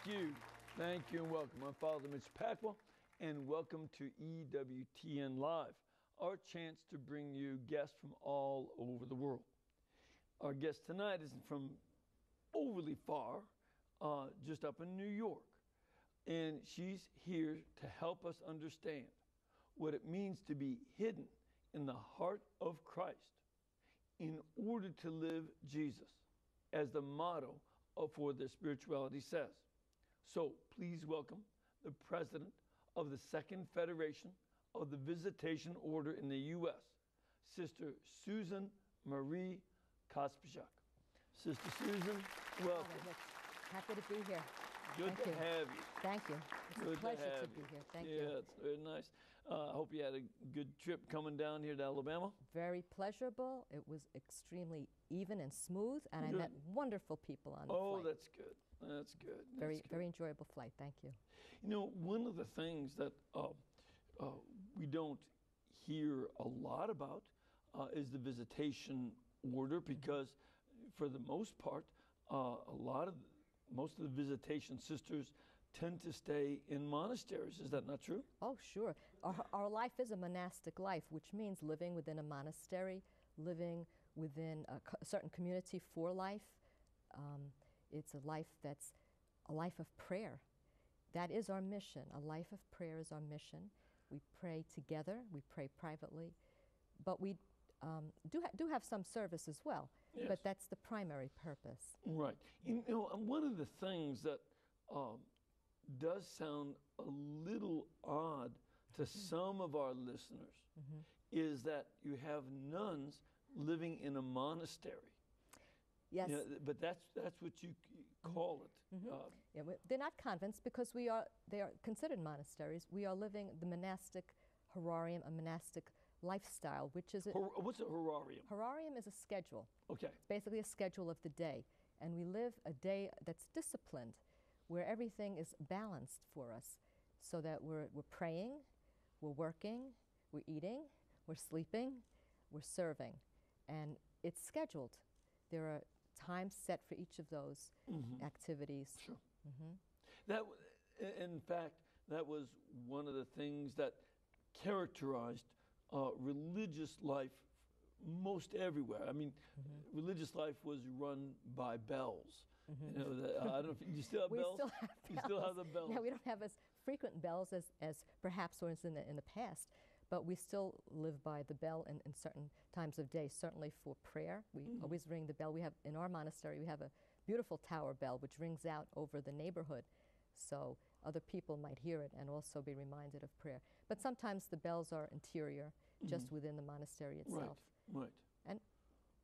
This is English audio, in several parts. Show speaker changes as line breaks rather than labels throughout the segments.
Thank you. Thank you and welcome. I'm Father Mitch Pacwa, and welcome to EWTN Live, our chance to bring you guests from all over the world. Our guest tonight isn't from overly far, just up in New York, and she's here to help us understand what it means to be hidden in the heart of Christ in order to live Jesus, as the motto for their spirituality says. So please welcome the president of the Second Federation of the Visitation Order in the U.S., Sister Susan Marie Kospachak. Sister Susan, welcome.
Happy to be here.
Good to have you.
Thank you. It's a pleasure to be here. Thank you.
Yeah, it's very nice. I hope you had a good trip coming down here to Alabama.
Very pleasurable. It was extremely even and smooth, and I met wonderful people on the flight.
Oh, that's good. That's good.
Very enjoyable flight. Thank you.
You know, one of the things that we don't hear a lot about is the visitation order, because for the most part, most of the visitation sisters tend to stay in monasteries. Is that not true?
Oh, sure. Our life is a monastic life, which means living within a monastery, living within a certain community for life. It's a life that's a life of prayer. That is our mission. A life of prayer is our mission. We pray together, we pray privately, but we do have some service as well. Yes. But that's the primary purpose.
Right. You know, one of the things that does sound a little odd to some of our listeners is that you have nuns living in a monastery.
Yes.
You know, but that's what you call it.
Yeah, they're not convents because they are considered monasteries. We are living the monastic horarium, a monastic lifestyle, which is
what's a horarium?
Horarium is a schedule.
Okay.
It's basically a schedule of the day, and we live a day that's disciplined, where everything is balanced for us, so that we're praying, we're working, we're eating, we're sleeping, we're serving, and it's scheduled. There are times set for each of those activities.
Sure. That, in fact, that was one of the things that characterized religious life most everywhere. I mean, religious life was run by bells. You know, I don't know if you still have bells.
We still have bells.
You still have the bells.
Yeah, we don't have as frequent bells as perhaps was in the past, but we still live by the bell in certain times of day. Certainly for prayer, we always ring the bell. We have in our monastery we have a beautiful tower bell which rings out over the neighborhood, so other people might hear it and also be reminded of prayer. But sometimes the bells are interior, just within the monastery itself.
Right.
And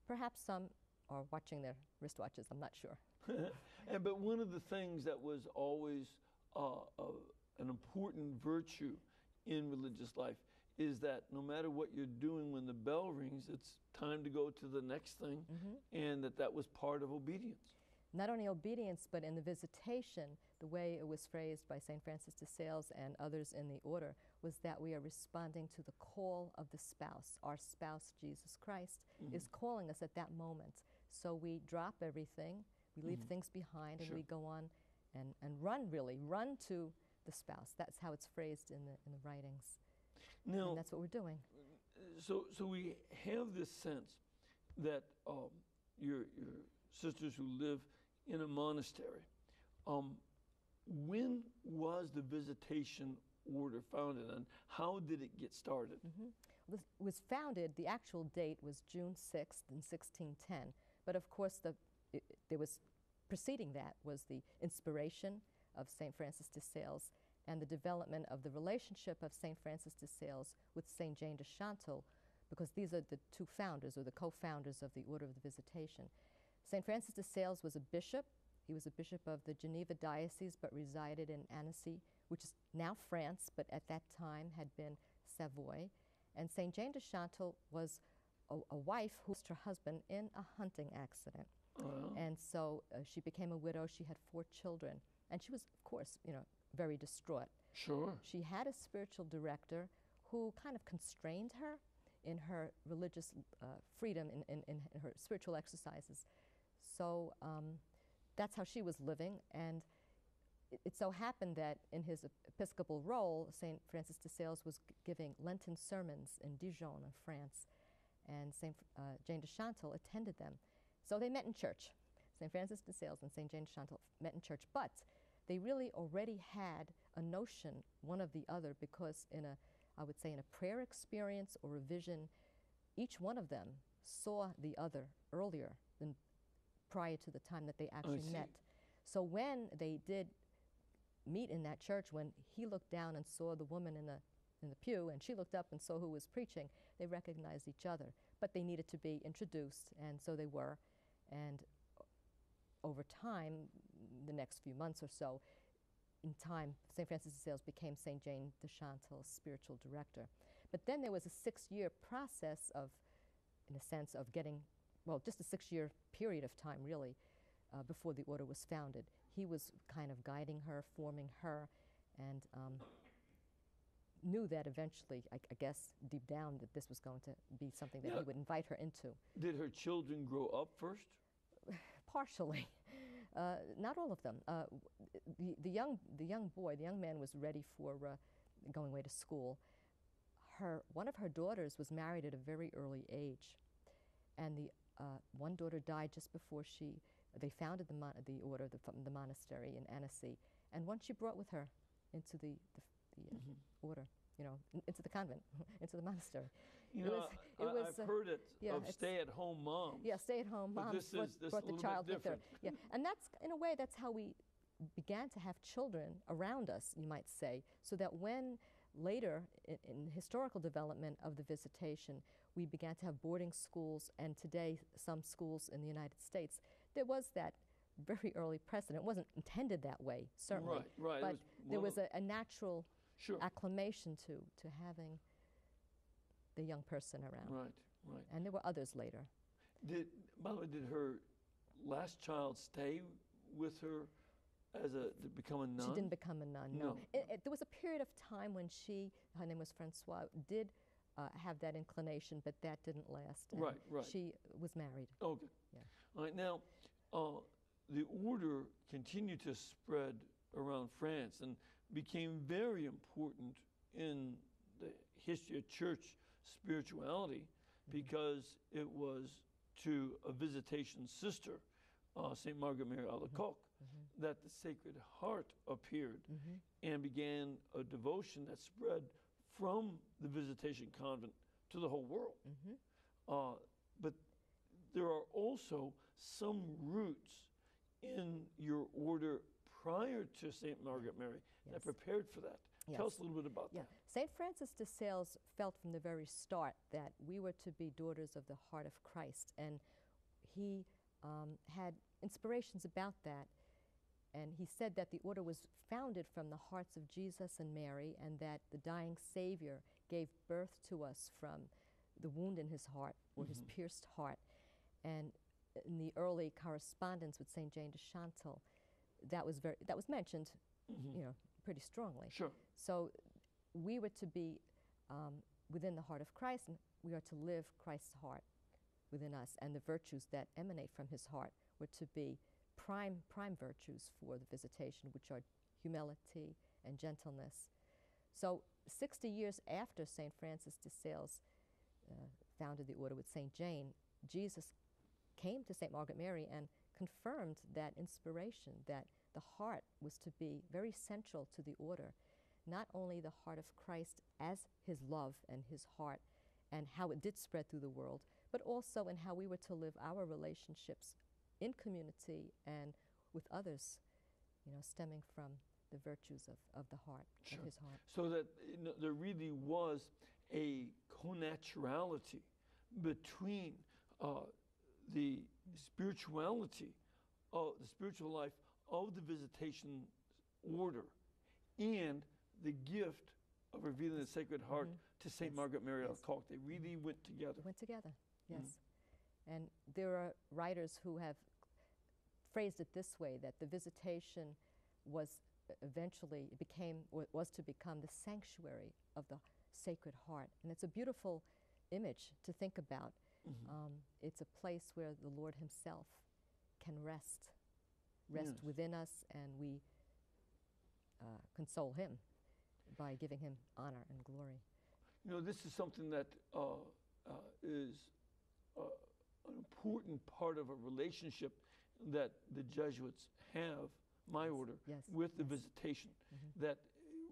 perhaps some are watching their wristwatches. I'm not sure.
But one of the things that was always an important virtue in religious life is that no matter what you're doing when the bell rings, it's time to go to the next thing, and that was part of obedience.
Not only obedience, but in the visitation, the way it was phrased by St. Francis de Sales and others in the order was that we are responding to the call of the spouse. Our spouse, Jesus Christ, is calling us at that moment. So we drop everything, we leave things behind, and we go on and run to the spouse. That's how it's phrased in the writings.
Now,
and that's what we're doing.
So we have this sense that your sisters who live in a monastery, when was the visitation order founded, and how did it get started?
It was founded, the actual date was June 6th in 1610, but of course there was, preceding that was the inspiration of St. Francis de Sales and the development of the relationship of St. Francis de Sales with St. Jane de Chantal, because these are the two founders or the co-founders of the Order of the Visitation. St. Francis de Sales was a bishop. He was a bishop of the Geneva diocese but resided in Annecy, which is now France, but at that time had been Savoy. And St. Jane de Chantal was a wife who lost her husband in a hunting accident. And so she became a widow. She had 4 children. And she was, of course, very distraught.
Sure.
She had a spiritual director who kind of constrained her in her religious freedom, in her spiritual exercises. So that's how she was living. And it so happened that in his episcopal role, St. Francis de Sales was giving Lenten sermons in Dijon, in France, and Jane de Chantal attended them. So they met in church. St. Francis de Sales and St. Jane de Chantal met in church, but they really already had a notion, one of the other, because I would say in a prayer experience or a vision, each one of them saw the other earlier than prior to the time that they actually met. So when they did meet in that church, when he looked down and saw the woman in the pew, and she looked up and saw who was preaching, they recognized each other. But they needed to be introduced, and so they were. And over time, the next few months or so, in time, St. Francis de Sales became St. Jane de Chantal's spiritual director. But then there was a 6-year process of, in a sense, of getting, well, just a 6-year period of time, really, before the order was founded. He was kind of guiding her, forming her, and knew that eventually, I guess, deep down, that this was going to be something that he would invite her into.
Did her children grow up first?
Partially. Not all of them. The young man was ready for going away to school. One of her daughters was married at a very early age, and the one daughter died just before they founded the order, the monastery in Annecy, and one she brought with her into the order, into the convent, into the monastery.
I've heard it of stay-at-home moms.
Yeah, stay-at-home moms brought the child with her. Yeah, and that's, in a way, that's how we began to have children around us, you might say, so that when later, in historical development of the Visitation, we began to have boarding schools, and today some schools in the United States, there was that very early precedent. It wasn't intended that way, certainly.
Right.
But there was a natural acclamation to having the young person around.
Right.
And there were others later.
By the way, did her last child stay with her to become a nun?
She didn't become a nun, no. There was a period of time when her name was Francoise, did have that inclination, but that didn't last.
Right.
She was married.
Okay.
Yeah.
All right, now, the order continued to spread around France and became very important in the history of church spirituality because it was to a Visitation sister, St. Margaret Mary Alacoque, that the Sacred Heart appeared and began a devotion that spread from the Visitation Convent to the whole world. But there are also some roots in your order prior to St. Margaret Mary that prepared for that. Tell us a little bit about that.
St. Francis de Sales felt from the very start that we were to be daughters of the heart of Christ, and he had inspirations about that. And he said that the order was founded from the hearts of Jesus and Mary, and that the dying Savior gave birth to us from the wound in his heart, or his pierced heart. And in the early correspondence with St. Jane de Chantal, that was mentioned, pretty strongly.
Sure.
So we were to be within the heart of Christ, and we are to live Christ's heart within us, and the virtues that emanate from his heart were to be prime virtues for the Visitation, which are humility and gentleness. So 60 years after St. Francis de Sales founded the order with St. Jane, Jesus came to St. Margaret Mary and confirmed that inspiration, that the heart was to be very central to the order, not only the heart of Christ as his love and his heart and how it did spread through the world, but also in how we were to live our relationships in community and with others, stemming from the virtues of the heart, of his heart.
So that there really was a connaturality between the spirituality of the spiritual life of the Visitation order and the gift of revealing the Sacred Heart to St. Margaret Mary Alacoque. They really went together.
They went together, yes. And there are writers who have phrased it this way, that the Visitation was eventually, was to become the sanctuary of the Sacred Heart. And it's a beautiful image to think about. It's a place where the Lord himself can rest within us, and we console him by giving him honor and glory.
You know, this is something that is an important part of a relationship that the Jesuits have, my order,
Yes.
with the
Yes.
visitation. That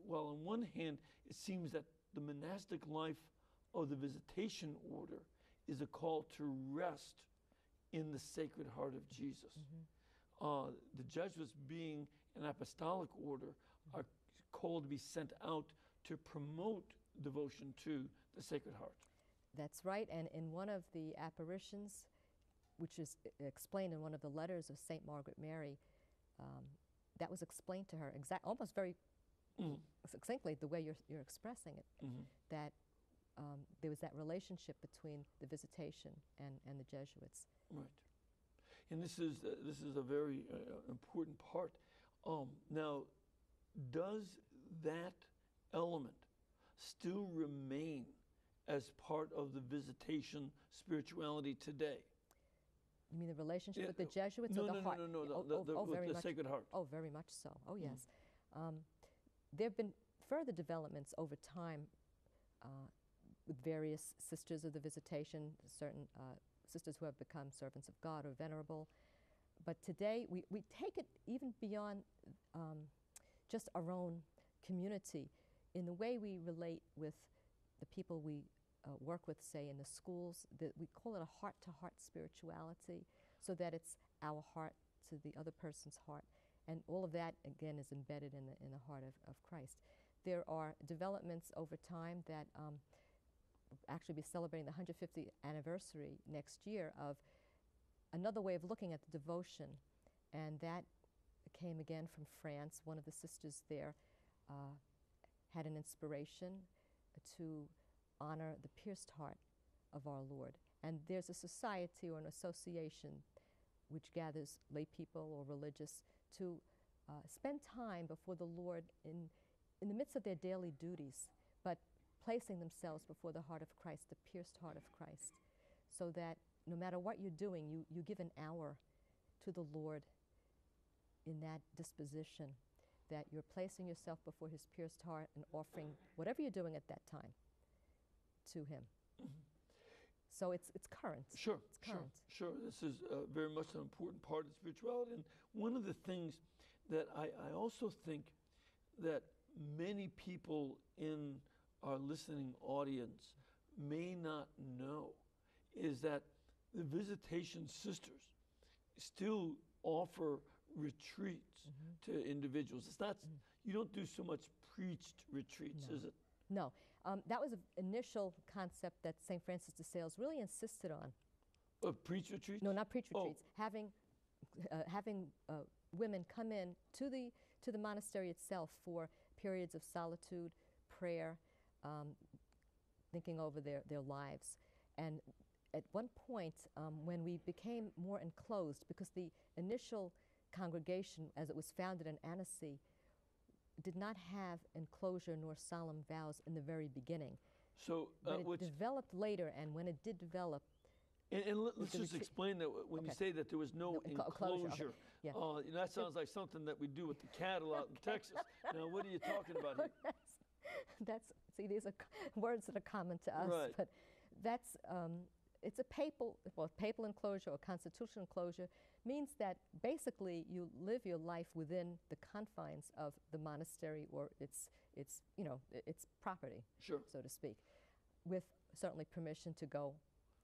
while on one hand, it seems that the monastic life of the visitation order is a call to rest in the Sacred Heart of Jesus. The Jesuits, being an apostolic order, are called to be sent out to promote devotion to the Sacred Heart.
That's right. And in one of the apparitions, which is explained in one of the letters of St. Margaret Mary, that was explained to her almost very succinctly the way you're expressing it, that there was that relationship between the visitation and the Jesuits.
Right. And this is a very important part. Now, does that element still remain as part of the visitation spirituality today?
You mean the relationship with the Jesuits
no,
or the
no,
heart?
No, no,
Oh,
no,
oh,
with
very
the
much.
Sacred Heart.
Oh, very much so. Oh, yes. There have been further developments over time with various sisters of the visitation, certain sisters who have become servants of God or venerable. But today, we take it even beyond just our own community in the way we relate with the people we work with, say, in the schools. We call it a heart-to-heart spirituality, so that it's our heart to the other person's heart. And all of that, again, is embedded in the heart of Christ. There are developments over time that we'll actually be celebrating the 150th anniversary next year of another way of looking at the devotion. And that came again from France. One of the sisters there had an inspiration to honor the pierced heart of our Lord. And there's a society or an association which gathers lay people or religious to spend time before the Lord in the midst of their daily duties, but placing themselves before the heart of Christ, the pierced heart of Christ, so that no matter what you're doing, you give an hour to the Lord in that disposition, that you're placing yourself before his pierced heart and offering whatever you're doing at that time to him. So it's current.
Sure,
it's current.
Sure. This is very much an important part of spirituality. And one of the things that I also think that many people in our listening audience may not know is that the Visitation Sisters still offer retreats to individuals. It's not, you don't do so much preached retreats,
No.
is it?
No. That was an initial concept that St. Francis de Sales really insisted on.
Preach retreats?
No, not preach
Oh.
retreats. Having women come in to the monastery itself for periods of solitude, prayer, thinking over their lives. And at one point, when we became more enclosed, because the initial congregation, as it was founded in Annecy, did not have enclosure nor solemn vows in the very beginning.
So,
But it developed later, and when it did develop,
and let's just explain that when you say that there was no
enclosure,
enclosure.
yeah.
That sounds like something that we do with the cattle out in Texas. Now, what are you talking about here?
See, these are words that are common to us,
Right.
but that's, it's a papal enclosure or constitutional enclosure means that basically you live your life within the confines of the monastery or its property,
Sure.
so to speak, with certainly permission to go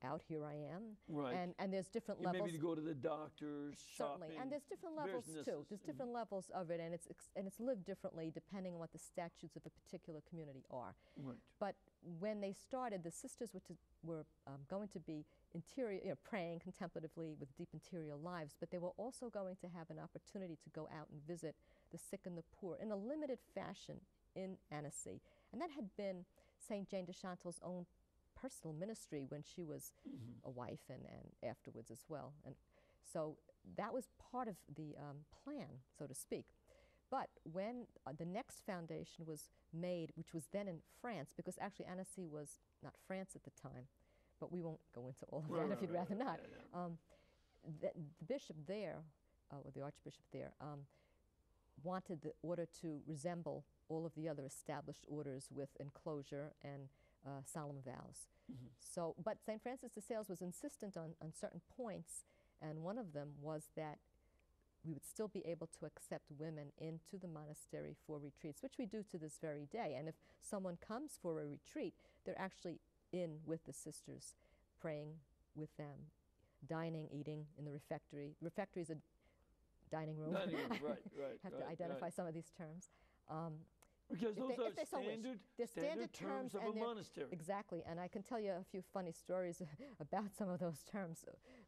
out. Here I am,
Right.
and there's different
And
levels.
maybe to go to the doctors,
Certainly,
shopping.
and there's different levels
various
too.
nisses.
There's different levels of it, and it's lived differently depending on what the statutes of a particular community are.
Right.
But when they started, the sisters were going to be interior, praying contemplatively with deep interior lives, but they were also going to have an opportunity to go out and visit the sick and the poor in a limited fashion in Annecy. And that had been St. Jane de Chantal's own personal ministry when she was a wife and afterwards as well. And so that was part of the plan, so to speak. But when the next foundation was made, which was then in France, because actually Annecy was not France at the time, but we won't go into all of that if you'd rather not.
Yeah.
The bishop there, or the archbishop there, wanted the order to resemble all of the other established orders with enclosure and solemn vows. So, but St. Francis de Sales was insistent on certain points, and one of them was that we would still be able to accept women into the monastery for retreats, which we do to this very day. And if someone comes for a retreat, they're actually in with the sisters, praying with them, dining, eating in the refectory. Refectory is a dining room.
Dining room, right, right.
Have to identify some of these terms.
Because those are
they so wish. They're
standard terms of a monastery.
Exactly, and I can tell you a few funny stories about some of those terms,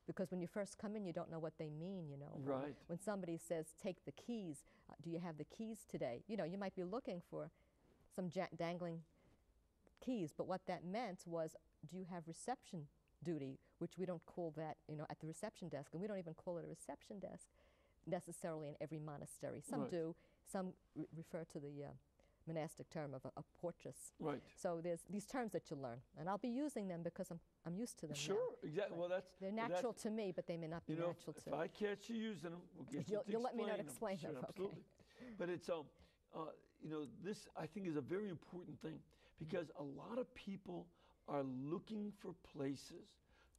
because when you first come in, you don't know what they mean, you know.
Right.
When somebody says, take the keys, do you have the keys today? You know, you might be looking for some dangling keys, but what that meant was, do you have reception duty, which we don't call that, you know, at the reception desk, and we don't even call it a reception desk necessarily in every monastery. Some
Right.
do, some refer to the monastic term of a portress.
Right.
So there's these terms that you learn, and I'll be using them because I'm used to them
Sure,
now.
exactly. Well,
They're natural to me, but they may not be
you know,
natural
if
to.
I catch you using them, we'll get you to
You'll let me know to
explain
explain
them.
them,
Sure,
okay.
absolutely. But it's you know, this I think is a very important thing, because a lot of people are looking for places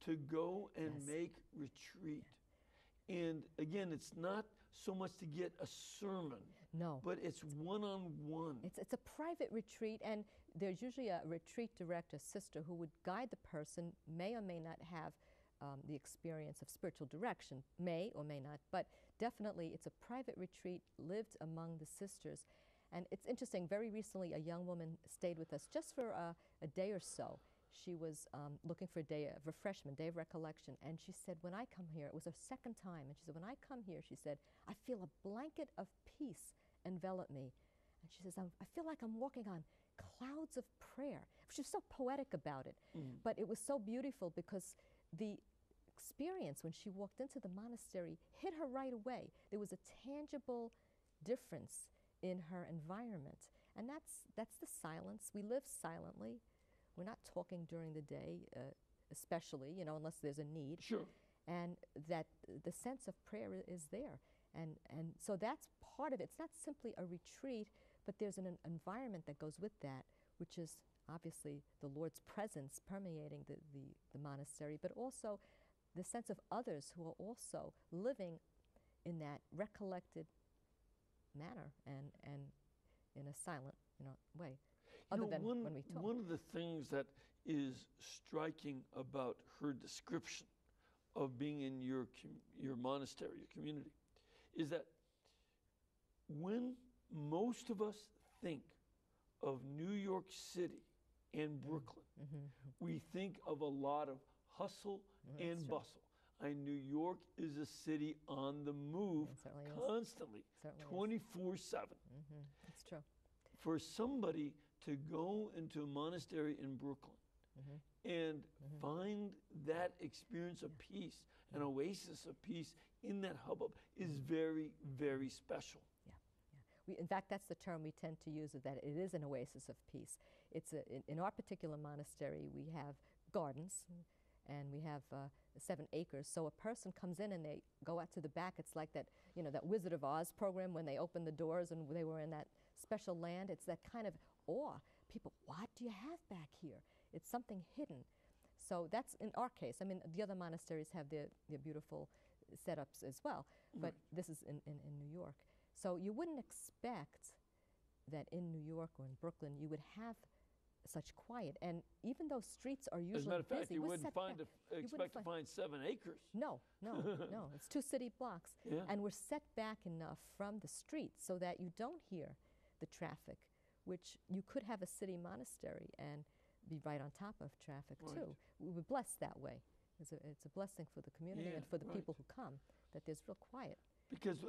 to go and
Yes.
make retreat. And again, it's not so much to get a sermon,
No.
but it's one-on-one.
It's a private retreat, and there's usually a retreat director, sister, who would guide the person, may or may not have the experience of spiritual direction, may or may not, but definitely it's a private retreat lived among the sisters. And it's interesting, very recently a young woman stayed with us just for a day or so. She was looking for a day of refreshment, day of recollection, and she said, when I come here, it was her second time, and she said, when I come here, she said, I feel a blanket of peace envelop me. And she says, I feel like I'm walking on clouds of prayer. She was so poetic about it, but it was so beautiful because the experience when she walked into the monastery hit her right away. There was a tangible difference in her environment, and that's the silence. We live silently. We're not talking during the day, especially, you know, unless there's a need.
Sure.
And that the sense of prayer is there. And so that's part of it. It's not simply a retreat, but there's an environment that goes with that, which is obviously the Lord's presence permeating the monastery, but also the sense of others who are also living in that recollected manner and in a silent, you know, way. Other than when we talk.
One of the things that is striking about her description of being in your monastery, your community, is that when most of us think of New York City and Brooklyn, we think of a lot of hustle and
true.
bustle. New York is a city on the move
It certainly is.
constantly,
Certainly is.
24/7.
It's true.
For somebody to go into a monastery in Brooklyn and find that experience of peace, an oasis of peace in that hubbub, is very, very special.
In fact, that's the term we tend to use, that it is an oasis of peace. It's in our particular monastery, we have gardens, and we have 7 acres. So a person comes in and they go out to the back. It's like that, you know, that Wizard of Oz program when they opened the doors and they were in that special land. It's that kind of awe. People, what do you have back here? It's something hidden. So that's in our case. I mean, the other monasteries have their beautiful setups as well, but this is in New York. So you wouldn't expect that in New York or in Brooklyn you would have such quiet. And even though streets are usually
As a matter of fact,
busy,
you
we're
wouldn't
set back.
expect to find 7 acres.
No, it's 2 city blocks.
Yeah.
And we're set back enough from the streets so that you don't hear the traffic, which you could have a city monastery and be right on top of traffic
Right.
too. We were blessed that way. It's a blessing for the community
Yeah,
and for the
right.
people who come, that there's real quiet.
Because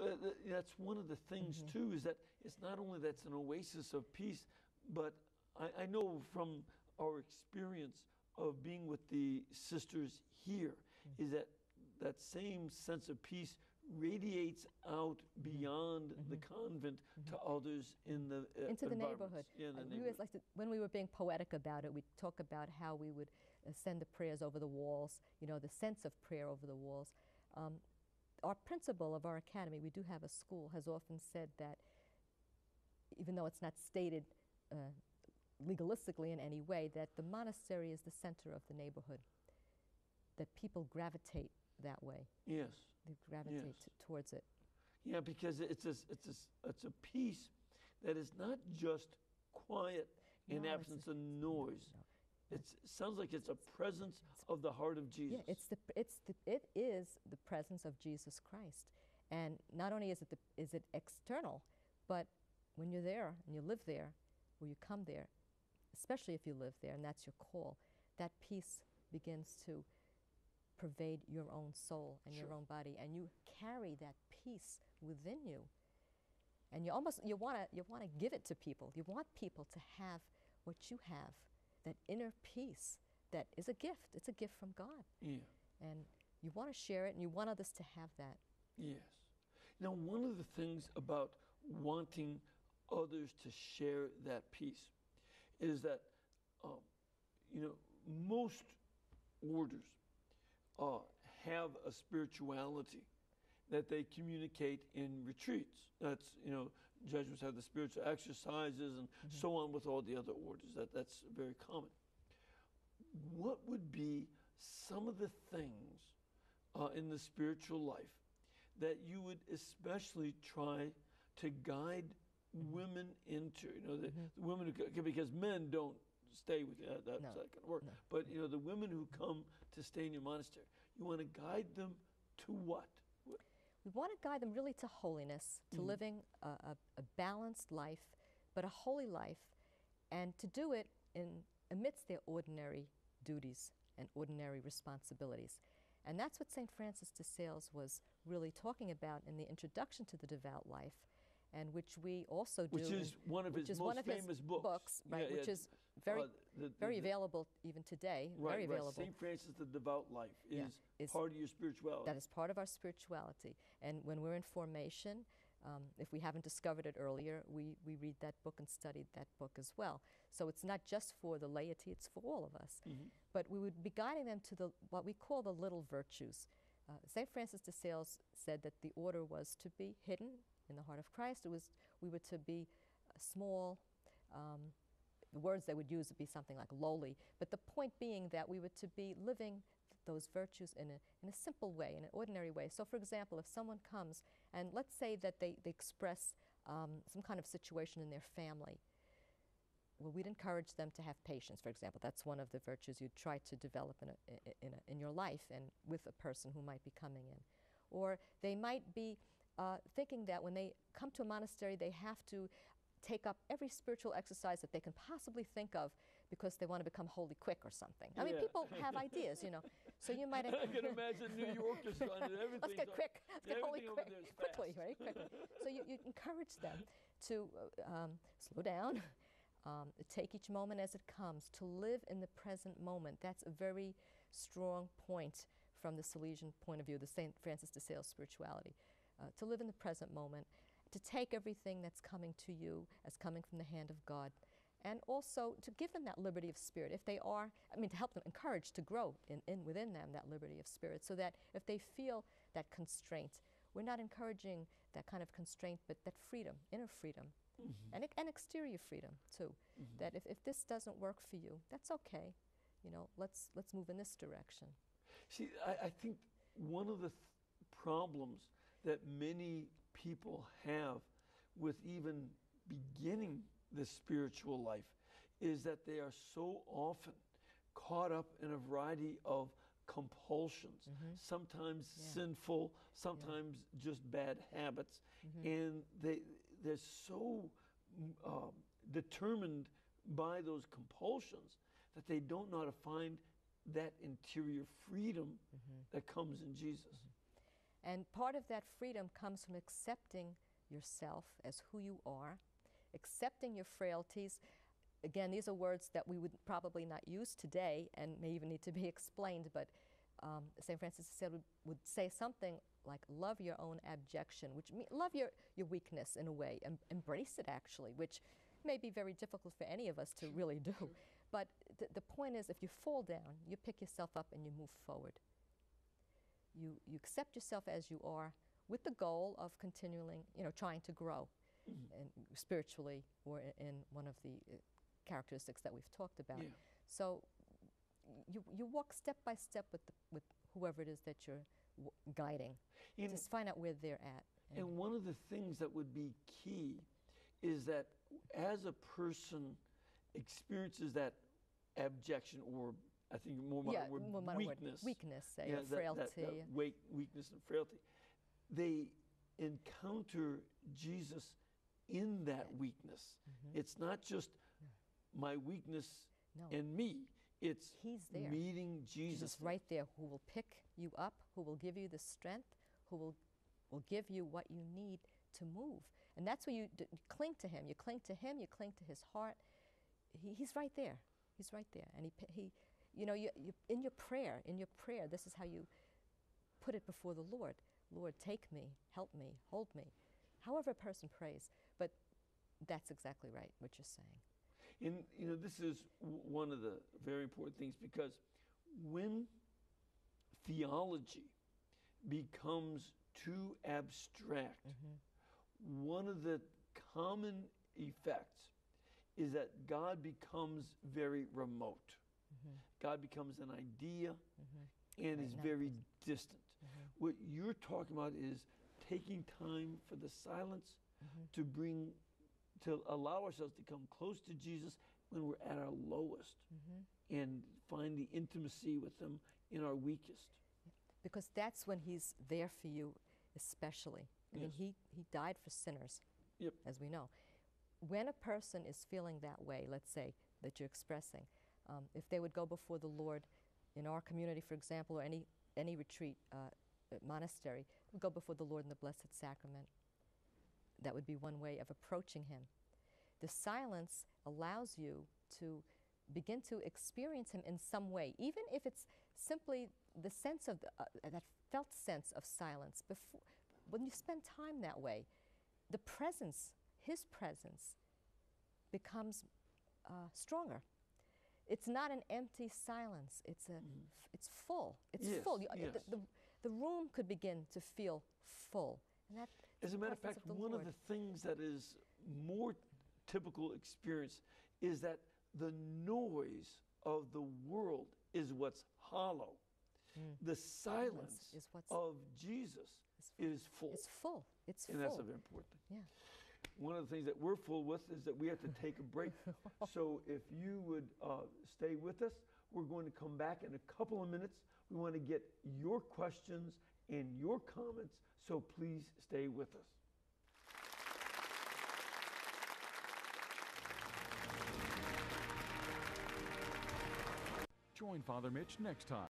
that's one of the things, too, is that it's not only that's an oasis of peace, but I know from our experience of being with the sisters here, is that that same sense of peace radiates out beyond the convent to others in the
Into the
environments.
neighborhood.
Yeah, in the
We
neighborhood.
always like to, when we were being poetic about it, we'd talk about how we would send the prayers over the walls, you know, the sense of prayer over the walls. our principal of our academy, we do have a school, has often said that even though it's not stated legalistically in any way, that the monastery is the center of the neighborhood, that people gravitate that way.
Yes.
They gravitate
Yes.
towards it.
Yeah, because it's a peace that is not just quiet in
No, it's
absence of noise.
No.
It sounds like it's a presence of the heart of Jesus.
Yeah, it is the presence of Jesus Christ, and not only is it external, but when you're there and you live there, or you come there, especially if you live there and that's your call, that peace begins to pervade your own soul and your
Sure.
own body, and you carry that peace within you, and you want to give it to people. You want people to have what you have, that inner peace that is a gift. It's a gift from God.
Yeah.
And you want to share it, and you want others to have that.
Yes. Now, one of the things about wanting others to share that peace is that, most orders have a spirituality that they communicate in retreats. That's, Jesuits have the spiritual exercises and so on with all the other orders. That's very common. What would be some of the things in the spiritual life that you would especially try to guide women into? The women who, because men don't stay with you. That's
No.
not going to work.
No.
But the women who come to stay in your monastery, you want to guide them to what?
We want to guide them really to holiness, to living a balanced life, but a holy life, and to do it amidst their ordinary duties and ordinary responsibilities. And that's what St. Francis de Sales was really talking about in the introduction to the devout life, and which we also do.
Which is one of his most famous books.
Right,
Yeah,
which
yeah.
is very available even today, very available.
St. Francis, the Devout Life is
is
part of your spirituality.
That is part of our spirituality. And when we're in formation, if we haven't discovered it earlier, we read that book and studied that book as well. So it's not just for the laity, it's for all of us. But we would be guiding them to what we call the little virtues. St. Francis de Sales said that the order was to be hidden in the heart of Christ. We were to be small. The words they would use would be something like lowly. But the point being that we were to be living those virtues in a simple way, in an ordinary way. So, for example, if someone comes and let's say that they express some kind of situation in their family, well, we'd encourage them to have patience, for example. That's one of the virtues you'd try to develop in your life and with a person who might be coming in. Or they might be thinking that when they come to a monastery, they have to take up every spiritual exercise that they can possibly think of because they want to become holy quick or something. I mean, people have ideas, So you might.
I can imagine New York is trying to everything.
Let's get quick. Let's get holy
Everything over
quick,
there is
quickly,
fast.
right? Quickly. So you encourage them to slow down, take each moment as it comes, to live in the present moment. That's a very strong point from the Salesian point of view, the St. Francis de Sales spirituality. To live in the present moment, to take everything that's coming to you as coming from the hand of God, and also to give them that liberty of spirit. If they are, to help them, encourage to grow within them that liberty of spirit, so that if they feel that constraint, we're not encouraging that kind of constraint, but that freedom, inner freedom, and exterior freedom too. That if this doesn't work for you, that's okay. Let's move in this direction.
See, I think one of the problems that many people have with even beginning the spiritual life is that they are so often caught up in a variety of compulsions, sometimes sinful, sometimes just bad habits, and they're so determined by those compulsions that they don't know how to find that interior freedom that comes in Jesus.
And part of that freedom comes from accepting yourself as who you are, accepting your frailties. Again, these are words that we would probably not use today and may even need to be explained, but St. Francis would say something like, love your own abjection, which means love your weakness in a way, embrace it actually, which may be very difficult for any of us to really do. But the point is, if you fall down, you pick yourself up and you move forward. you accept yourself as you are with the goal of continuing, trying to grow and spiritually or in one of the characteristics that we've talked about.
Yeah.
So you walk step by step with whoever it is that you're guiding.
And-
Just find out where they're at.
And one of the things that would be key is that as a person experiences that abjection, or I think more modern word,
more modern word.
weakness.
Weakness, say,
Yeah,
or frailty.
that weakness and frailty. They encounter Jesus in that weakness. It's not just my weakness
No.
and me. It's
He's there.
meeting Jesus.
Jesus right there, who will pick you up, who will give you the strength, who will give you what you need to move. And that's where you cling to him. You cling to him, you cling to his heart. He's right there. He's right there. And he you in your prayer, this is how you put it before the Lord. Lord, take me, help me, hold me. However a person prays. But that's exactly right, what you're saying.
And this is one of the very important things, because when theology becomes too abstract, one of the common effects is that God becomes very remote. God becomes an idea and is very distant. What you're talking about is taking time for the silence to allow ourselves to come close to Jesus when we're at our lowest and find the intimacy with him in our weakest.
Because that's when he's there for you, especially. I mean,
Yes.
he died for sinners,
Yep.
as we know. When a person is feeling that way, let's say, that you're expressing, if they would go before the Lord in our community, for example, or any retreat monastery, would go before the Lord in the Blessed Sacrament. That would be one way of approaching him. The silence allows you to begin to experience him in some way, even if it's simply the sense of that felt sense of silence. When you spend time that way, the presence, his presence, becomes stronger. It's not an empty silence. It's it's full. It's
Yes,
full.
yes.
The room could begin to feel full. And that
As a matter of fact, one of the things that is more typical experience is that the noise of the world is what's hollow. The silence
is what's
of Jesus is full.
It's full. It's full.
And that's a very important thing.
Yeah.
One of the things that we're full with is that we have to take a break. So if you would stay with us, we're going to come back in a couple of minutes. We want to get your questions and your comments, so please stay with us.
Join Father Mitch next time